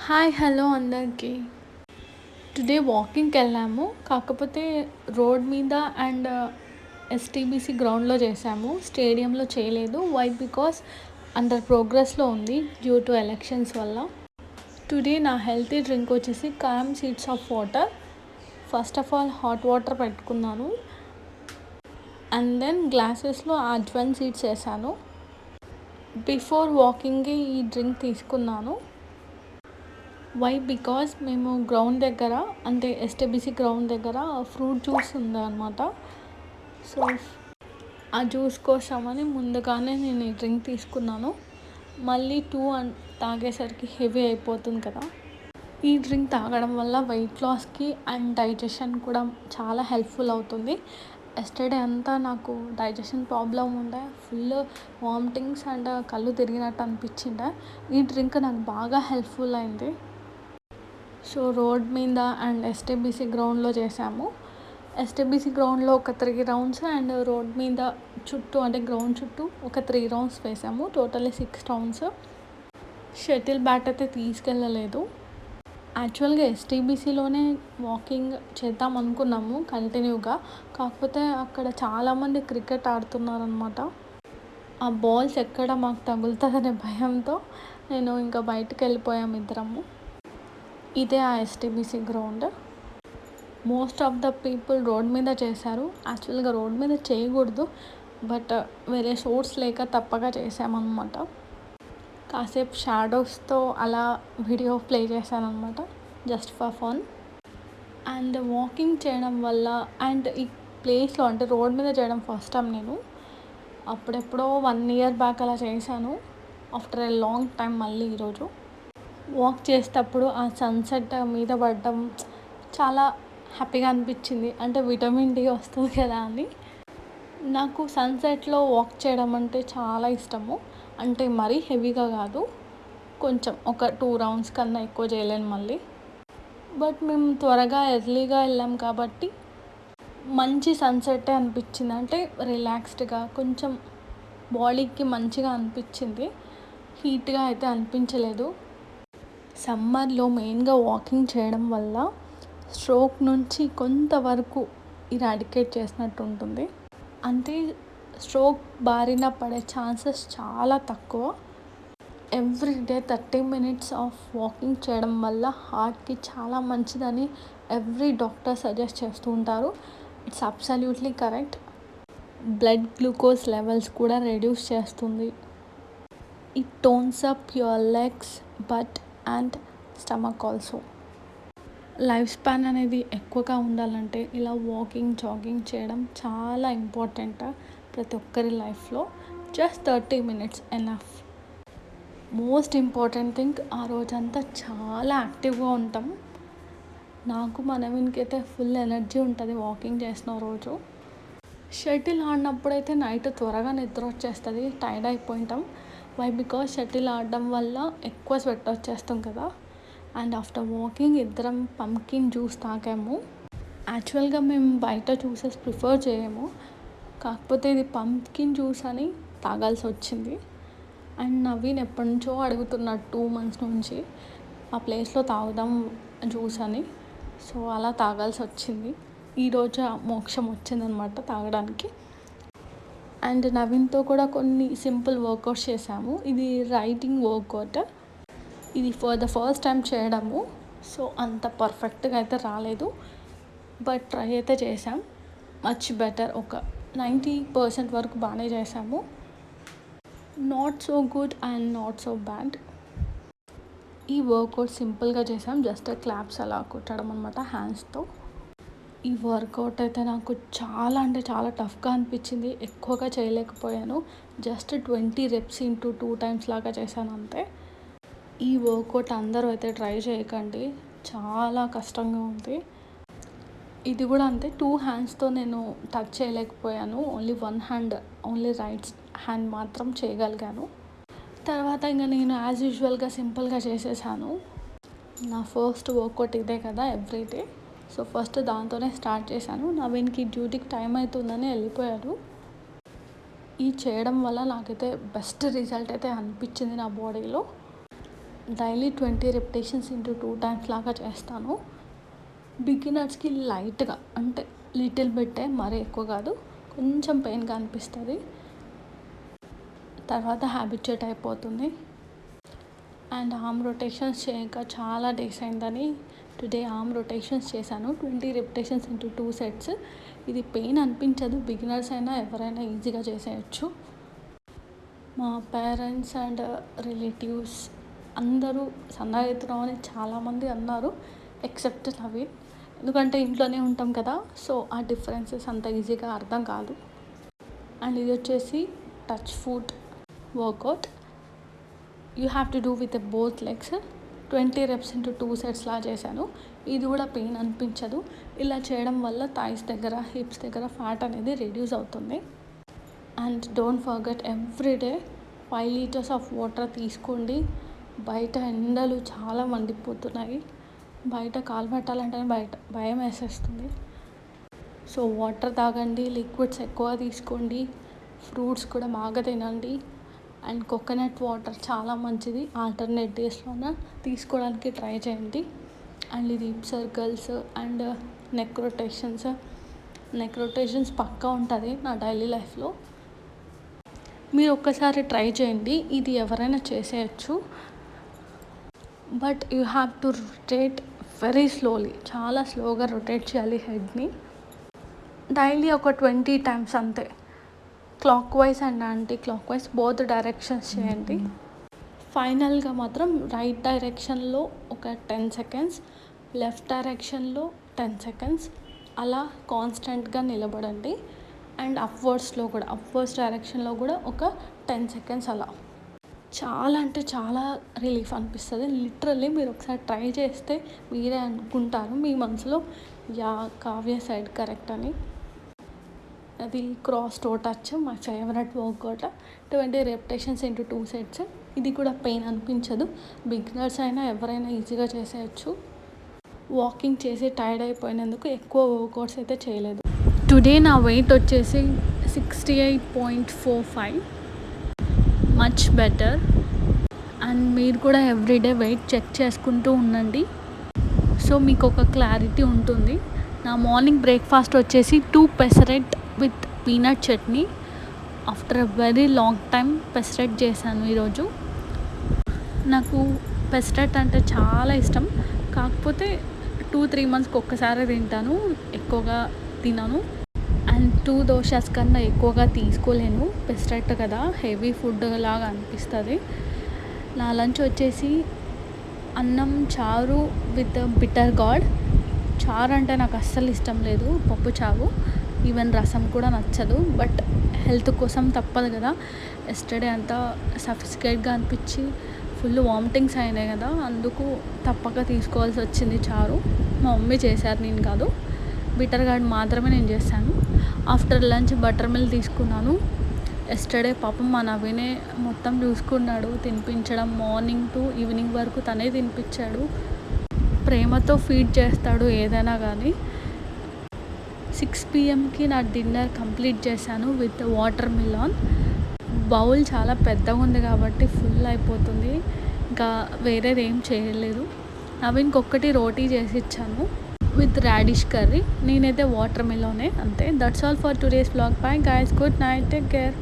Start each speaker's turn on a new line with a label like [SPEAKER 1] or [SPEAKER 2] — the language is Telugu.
[SPEAKER 1] హాయ్ హలో అందరికీ. టుడే వాకింగ్‌కెళ్ళాము. కాకపోతే రోడ్ మీద అండ్ ఎస్టీబీసీ గ్రౌండ్‌లో చేశాము. స్టేడియంలో చేయలేదు. వై? బికాస్ అండర్ ప్రోగ్రెస్‌లో ఉంది డ్యూ టు ఎలక్షన్స్ వల్ల. టుడే నా హెల్తీ డ్రింక్ వచ్చేసి carom seeds of water. First of all hot water పెట్టుకున్నాను. అండ్ దెన్ గ్లాసెస్లో అజ్వైన్ సీడ్స్ వేసాను. బిఫోర్ వాకింగ్‌కి ఈ డ్రింక్ తీసుకున్నాను. వై? బికాజ్ మేము గ్రౌండ్ దగ్గర అంటే ఎస్టీబీసీ గ్రౌండ్ దగ్గర ఫ్రూట్ జ్యూస్ ఉందన్నమాట. సో ఆ జ్యూస్ కోసమని ముందుగానే నేను ఈ డ్రింక్ తీసుకున్నాను. మళ్ళీ తాగేసరికి హెవీ అయిపోతుంది కదా. ఈ డ్రింక్ తాగడం వల్ల వెయిట్ లాస్కి అండ్ డైజెషన్ కూడా చాలా హెల్ప్ఫుల్ అవుతుంది. ఎస్టర్డే అంతా నాకు డైజెషన్ ప్రాబ్లం ఉండే, ఫుల్ వామిటింగ్స్ అండ్ కళ్ళు తిరిగినట్టు అనిపించిండే. ఈ డ్రింక్ నాకు బాగా హెల్ప్ఫుల్ అయింది. సో రోడ్ మీద అండ్ ఎస్టీబీసీ గ్రౌండ్లో చేసాము. ఎస్టీబీసీ గ్రౌండ్లో ఒక 3 రౌండ్స్ అండ్ రోడ్ మీద చుట్టూ అంటే గ్రౌండ్ చుట్టూ ఒక 3 రౌండ్స్ వేసాము. Totally 6 rounds. షటిల్ బ్యాట్ అయితే తీసుకెళ్ళలేదు. యాక్చువల్గా ఎస్టీబీసీలోనే వాకింగ్ చేద్దాం అనుకున్నాము కంటిన్యూగా. కాకపోతే అక్కడ చాలామంది క్రికెట్ ఆడుతున్నారనమాట. ఆ బాల్స్ ఎక్కడ మాకు తగులుతుందనే భయంతో నేను ఇంకా బయటకు వెళ్ళిపోయాము ఇద్దరము. ఇదే ఆ ST BC ground. Most of the people road మీద చేశారు. యాక్చువల్గా రోడ్ మీద చేయకూడదు, బట్ వేరే సోర్స్ లేక తప్పగా చేసామన్నమాట. కాసేపు షాడోస్తో అలా వీడియో ప్లే చేశానమాట, just for fun. And walking చేయడం వల్ల అండ్ ఈ ప్లేస్లో అంటే రోడ్ మీద చేయడం ఫస్ట్ టైం నేను. అప్పుడెప్పుడో 1 year బ్యాక్ అలా చేశాను. ఆఫ్టర్ ఏ లాంగ్ టైం మళ్ళీ ఈరోజు వాక్ చేసేటప్పుడు ఆ సన్సెట్ మీద పడడం చాలా హ్యాపీగా అనిపించింది. అంటే విటమిన్ డి వస్తుంది కదా అని. నాకు సన్సెట్లో వాక్ చేయడం అంటే చాలా ఇష్టము. అంటే మరీ హెవీగా కాదు, కొంచెం ఒక 2 రౌండ్స్ కన్నా ఎక్కువ చేయలేను మళ్ళీ. బట్ మేము త్వరగా ఎర్లీగా వెళ్ళాం కాబట్టి మంచి సన్సెట్టే అనిపించింది. అంటే రిలాక్స్డ్గా కొంచెం బాడీకి మంచిగా అనిపించింది. హీట్గా అయితే అనిపించలేదు. సమ్మర్లో మెయిన్గా వాకింగ్ చేయడం వల్ల స్ట్రోక్ నుంచి కొంతవరకు ఇరాడికేట్ చేసినట్టు ఉంటుంది. అంటే స్ట్రోక్ బారిన పడే ఛాన్సెస్ చాలా తక్కువ. ఎవ్రీడే 30 minutes ఆఫ్ వాకింగ్ చేయడం వల్ల హార్ట్కి చాలా మంచిదని ఎవ్రీ డాక్టర్ సజెస్ట్ చేస్తూ ఉంటారు. It's absolutely correct. Blood glucose levels కూడా రెడ్యూస్ చేస్తుంది. It tones up your legs, but and stomach also. Life span అనేది ఎక్కువగా ఉండాలంటే ఇలా వాకింగ్ జాగింగ్ చేయడం చాలా ఇంపార్టెంట్ ప్రతి ఒక్కరి లైఫ్లో. Just 30 minutes enough. Most important thing, ఆ రోజంతా చాలా యాక్టివ్గా ఉంటాం. నాకు మా నవీన్కి అయితే ఫుల్ ఎనర్జీ ఉంటుంది వాకింగ్ చేసిన రోజు. షటిల్ ఆడినప్పుడైతే నైట్ త్వరగా నిద్ర వచ్చేస్తుంది, టైర్డ్ అయిపోయింటాం. వై? బికాజ్ షటిల్ ఆడడం వల్ల ఎక్కువ స్వెట్ వచ్చేస్తాం కదా. అండ్ ఆఫ్టర్ వాకింగ్ ఇద్దరం పంకిన్ జ్యూస్ తాగాము. యాక్చువల్గా మేము బయట జ్యూసెస్ ప్రిఫర్ చేయము, కాకపోతే ఇది పంకిన్ జ్యూస్ అని తాగాల్సి వచ్చింది. అండ్ నవీన్ ఎప్పటి నుంచో అడుగుతున్నాడు 2 months నుంచి ఆ ప్లేస్లో తాగుదాం జ్యూస్ అని. సో అలా తాగాల్సి వచ్చింది. ఈరోజు మోక్షం వచ్చిందనమాట తాగడానికి. అండ్ నవీన్తో కూడా కొన్ని సింపుల్ వర్కౌట్స్ చేసాము. ఇది రైటింగ్ వర్కౌట్. ఇది ఫర్ ద ఫస్ట్ టైం చేయడము. సో అంత పర్ఫెక్ట్గా అయితే రాలేదు, బట్ ట్రై అయితే చేసాం. Much better. ఒక 90% వరకు బాగానే చేసాము. Not so good and not so bad. ఈ వర్కౌట్ సింపుల్గా చేసాం, జస్ట్ క్లాప్స్ అలా కొట్టడం అనమాట హ్యాండ్స్తో. ఈ వర్కౌట్ అయితే నాకు చాలా అంటే చాలా టఫ్గా అనిపించింది. ఎక్కువగా చేయలేకపోయాను. జస్ట్ 20 reps into 2 times లాగా చేశాను అంతే. ఈ వర్కౌట్ అందరూ అయితే ట్రై చేయకండి, చాలా కష్టంగా ఉంది. ఇది కూడా అంతే, 2 handsతో నేను టచ్ చేయలేకపోయాను. Only 1 hand, only right hand మాత్రం చేయగలిగాను. తర్వాత ఇంకా నేను యాజ్ యూజువల్గా సింపుల్గా చేసేసాను. నా ఫస్ట్ వర్కౌట్ ఇదే కదా ఎవ్రీడే. సో ఫస్ట్ దాంతోనే స్టార్ట్ చేశాను. నవీన్కి డ్యూటీకి టైం అవుతుందని వెళ్ళిపోయాడు. ఈ చేయడం వల్ల నాకైతే బెస్ట్ రిజల్ట్ అయితే అనిపించింది నా బాడీలో. డైలీ 20 రెపిటేషన్స్ ఇంటూ 2 టైమ్స్ లాగా చేస్తాను. బిగినర్స్కి లైట్గా అంటే లిటిల్ బిట్టే, మరీ ఎక్కువ కాదు, కొంచెం పెయిన్గా అనిపిస్తుంది, తర్వాత హ్యాబిచ్యుయేట్ అయిపోతుంది. అండ్ ఆర్మ్ రొటేషన్స్ చేయక చాలా డేస్ అయిందని టుడే ఆర్మ్ రొటేషన్స్ చేశాను. 20 రెపిటేషన్స్ ఇంటూ 2 సెట్స్. ఇది పెయిన్ అనిపించదు, బిగినర్స్ అయినా ఎవరైనా ఈజీగా చేసేయచ్చు. మా పేరెంట్స్ అండ్ రిలేటివ్స్ అందరూ సన్నగా అవుతున్నావు అని చాలామంది అన్నారు, ఎక్సెప్ట్ నవీన్. ఎందుకంటే ఇంట్లోనే ఉంటాం కదా, సో ఆ డిఫరెన్సెస్ అంత ఈజీగా అర్థం కాదు. అండ్ ఇది వచ్చేసి touch foot workout. You have to do with both legs. 20 reps into 2 sets లా చేశాను. ఇది కూడా పెయిన్ అనిపించదు. ఇలా చేయడం వల్ల థైస్ దగ్గర, హిప్స్ దగ్గర ఫ్యాట్ అనేది రిడ్యూస్ అవుతుంది. And don't forget everyday 5 litres of water తీసుకోండి. బయట ఎండలు చాలా మండిపోతున్నాయి, బయట కాలు పెట్టాలంటే భయం వేసేస్తుంది. సో వాటర్ తాగండి, లిక్విడ్స్ ఎక్కువ తీసుకోండి, ఫ్రూట్స్ కూడా బాగా తినండి. అండ్ కోకోనట్ వాటర్ చాలా మంచిది, ఆల్టర్నేట్ డేస్లోన తీసుకోవడానికి ట్రై చేయండి. అండ్ ఇది hip circles and neck rotations పక్కా ఉంటుంది నా డైలీ లైఫ్లో. మీరు ఒక్కసారి ట్రై చేయండి, ఇది ఎవరైనా చేసేయచ్చు. But you have to rotate very slowly, చాలా స్లోగా రొటేట్ చేయాలి హెడ్ని. డైలీ ఒక 20 టైమ్స్ అంతే. Clock wise and anti clock wise both directions చేయండి. ఫైనల్గా మాత్రం రైట్ డైరెక్షన్లో ఒక 10 సెకండ్స్, లెఫ్ట్ డైరెక్షన్లో 10 సెకండ్స్ అలా కాన్స్టెంట్గా నిలబడండి. అండ్ అప్వర్డ్స్ డైరెక్షన్లో కూడా ఒక 10 సెకండ్స్ అలా. చాలా అంటే చాలా రిలీఫ్ అనిపిస్తుంది. లిటరల్లీ మీరు ఒకసారి ట్రై చేస్తే మీరే అనుకుంటారు మీ మనసులో, యా కావ్య సైడ్ కరెక్ట్ అని. అది cross toe touch my favourite workout. 20 repetitions into 2 sets. ఇది కూడా పెయిన్ అనిపించదు, బిగినర్స్ అయినా ఎవరైనా ఈజీగా చేసేయచ్చు. వాకింగ్ చేసి టైర్డ్ అయిపోయినందుకు ఎక్కువ వర్కౌట్స్ అయితే చేయలేదు. టుడే నా వెయిట్ వచ్చేసి 68.45, మచ్ బెటర్. అండ్ మీరు కూడా ఎవ్రీడే వెయిట్ చెక్ చేసుకుంటూ ఉండండి, సో మీకు ఒక క్లారిటీ ఉంటుంది. నా మార్నింగ్ బ్రేక్ఫాస్ట్ వచ్చేసి 2 pesarattu with peanut chutney. After a very long time pesarattu చేశాను ఈరోజు. నాకు పెసరెట్ అంటే చాలా ఇష్టం, కాకపోతే 2-3 మంత్స్కి ఒక్కసారి తింటాను, ఎక్కువగా తినను. అండ్ 2 దోశస్ కన్నా ఎక్కువగా తీసుకోలేను, పెసరెట్ కదా హెవీ ఫుడ్ లాగా అనిపిస్తుంది. నా లంచ్ వచ్చేసి అన్నం, చారు విత్ బిటర్ గార్డ్. చారు అంటే నాకు అస్సలు ఇష్టం లేదు, పప్పు చారు, ఈవెన్ రసం కూడా నచ్చదు. బట్ హెల్త్ కోసం తప్పదు కదా. ఎస్టర్డే అంతా సఫికేట్గా అనిపించి ఫుల్ వామిటింగ్స్ అయినాయి కదా, అందుకు తప్పక తీసుకోవాల్సి వచ్చింది చారు. మా మమ్మీ చేశారు, నేను కాదు. బిటర్ గార్డ్ మాత్రమే నేను చేశాను. ఆఫ్టర్ లంచ్ బటర్ మిల్క్ తీసుకున్నాను. ఎస్టర్డే పాపం మా నవీనే మొత్తం చూసుకున్నాడు, తినిపించడం మార్నింగ్ టు ఈవినింగ్ వరకు తనే తినిపించాడు. ప్రేమతో ఫీడ్ చేస్తాడు ఏదైనా కానీ. 6 PM నా డిన్నర్ కంప్లీట్ చేశాను విత్ వాటర్ మిలాన్. బౌల్ చాలా పెద్దగా ఉంది కాబట్టి ఫుల్ అయిపోతుంది, ఇంకా వేరేది ఏం చేయలేదు. నవీన్కి ఒక్కటి రోటీ చేసి ఇచ్చాను విత్ రాడిష్ కర్రీ. నేనైతే వాటర్ మిలానే, అంతే. That's all for today's vlog. Bye guys, good night, take care.